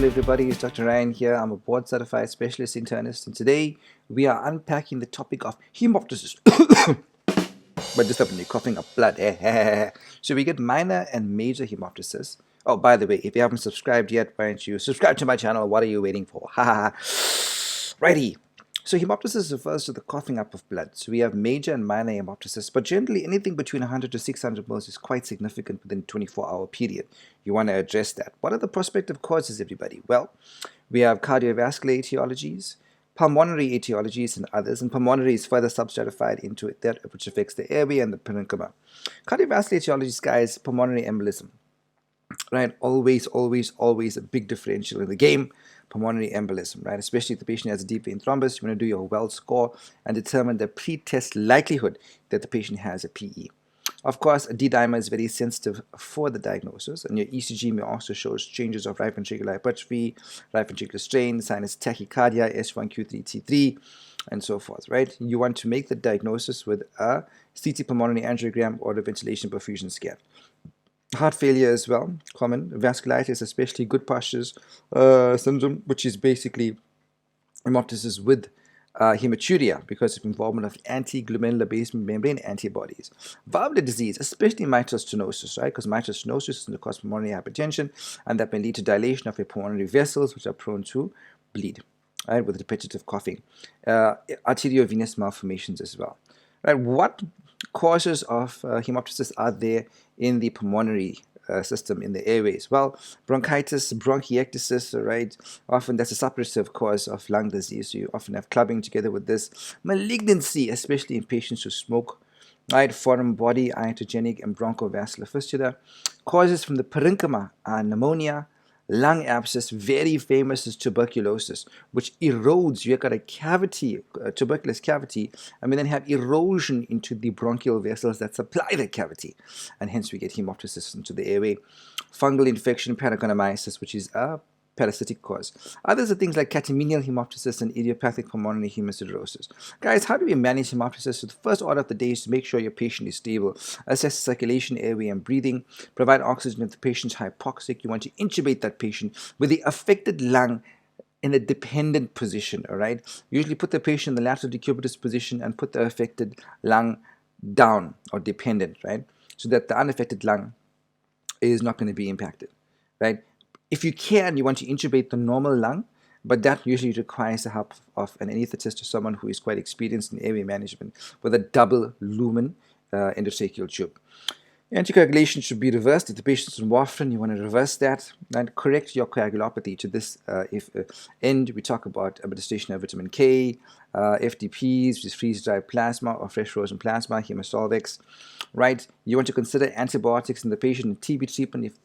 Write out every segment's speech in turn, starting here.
Hello everybody, it's Dr. Ryan here. I'm a board certified specialist internist, and today we are unpacking the topic of haemoptysis. But just when you're coughing up blood. So we get minor and major haemoptysis. Oh, by the way, if you haven't subscribed yet, why don't you subscribe to my channel? What are you waiting for? Righty. So haemoptysis refers to the coughing up of blood. So we have major and minor haemoptysis, but generally anything between 100 to 600 mils is quite significant within a 24-hour period. You want to address that. What are the prospective causes, everybody? Well, we have cardiovascular etiologies, pulmonary etiologies, and others. And pulmonary is further substratified into it, that which affects the airway and the parenchyma. Cardiovascular etiologies, guys, pulmonary embolism. Right, always a big differential in the game. Pulmonary embolism, right? Especially if the patient has a deep vein thrombus, you want to do your well score and determine the pre-test likelihood that the patient has a PE. Of course, a D-dimer is very sensitive for the diagnosis, and your ECG may also show changes of right ventricular hypertrophy, right ventricular strain, sinus tachycardia, S1Q3T3, and so forth, right? You want to make the diagnosis with a CT pulmonary angiogram or a ventilation perfusion scan. Heart failure as well, common. Vasculitis, especially good postures syndrome, which is basically haemoptysis with hematuria because of involvement of anti-glomerular basement membrane antibodies. Valvular disease, especially mitral stenosis, right? Because mitral stenosis can cause pulmonary hypertension, and that may lead to dilation of your pulmonary vessels, which are prone to bleed, right, with repetitive coughing. Arteriovenous malformations as well. Right, what causes of haemoptysis are there in the pulmonary system, in the airways? Well, bronchitis, bronchiectasis, right? Often that's a suppressive cause of lung disease. So you often have clubbing together with this. Malignancy, especially in patients who smoke, right? Foreign body, iatrogenic, and bronchovascular fistula. Causes from the parenchyma are pneumonia, lung abscess, very famous is tuberculosis, which erodes. You've got a cavity, a tuberculous cavity, and we then have erosion into the bronchial vessels that supply the cavity, and hence we get haemoptysis into the airway. Fungal infection, paragonnomyces, which is a parasitic cause. Others are things like catamenial haemoptysis and idiopathic pulmonary hemosiderosis. Guys, how do we manage haemoptysis? So the first order of the day is to make sure your patient is stable. Assess circulation, airway, and breathing. Provide oxygen if the patient's hypoxic. You want to intubate that patient with the affected lung in a dependent position, all right? Usually put the patient in the lateral decubitus position and put the affected lung down or dependent, right? So that the unaffected lung is not going to be impacted, right? If you can, you want to intubate the normal lung, but that usually requires the help of an anesthetist or someone who is quite experienced in airway management with a double lumen endotracheal tube. Anticoagulation should be reversed. If the patient's on warfarin, you want to reverse that and correct your coagulopathy. To this end, we talk about administration of vitamin K, FDPs, which is freeze-dried plasma or fresh frozen plasma, Hemosolvex, right? You want to consider antibiotics in the patient, TB treatment if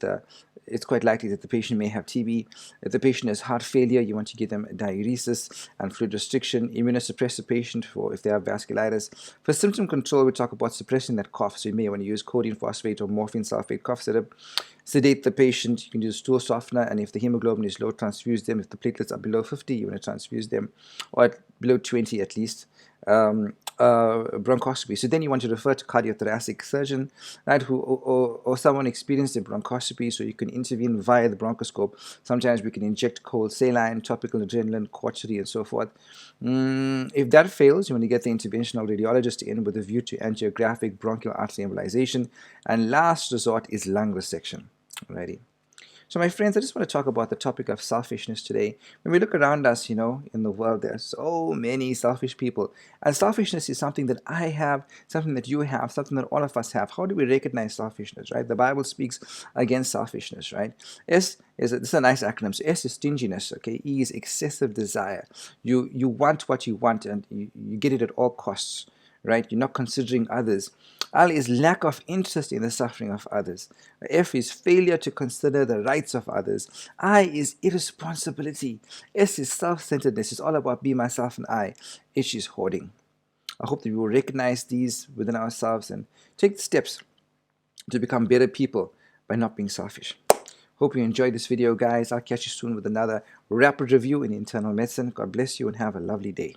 it's quite likely that the patient may have TB. If the patient has heart failure, you want to give them diuresis and fluid restriction. Immunosuppressive patient for if they have vasculitis. For symptom control, we talk about suppressing that cough. So you may want to use codeine phosphate or morphine sulfate cough syrup. Sedate the patient. You can use stool softener, and if the hemoglobin is low, transfuse them. If the platelets are below 50, you want to transfuse them, or below 20 at least. Bronchoscopy. So then you want to refer to cardiothoracic surgeon, right, or someone experienced in bronchoscopy, so you can intervene via the bronchoscope. Sometimes we can inject cold saline, topical adrenaline, cautery, and so forth. If that fails, you want to get the interventional radiologist in with a view to angiographic bronchial artery embolization, and last resort is lung resection. Alrighty. So my friends, I just want to talk about the topic of selfishness today. When we look around us, in the world, there are so many selfish people. And selfishness is something that I have, something that you have, something that all of us have. How do we recognize selfishness, right? The Bible speaks against selfishness, right? This is a nice acronym. So S is stinginess, okay? E is excessive desire. You want what you want, and you get it at all costs, right? You're not considering others. L is lack of interest in the suffering of others. F is failure to consider the rights of others. I is irresponsibility. S is self-centeredness. It's all about me, myself, and I. H is hoarding. I hope that we will recognize these within ourselves and take steps to become better people by not being selfish. Hope you enjoyed this video, guys. I'll catch you soon with another rapid review in internal medicine. God bless you and have a lovely day.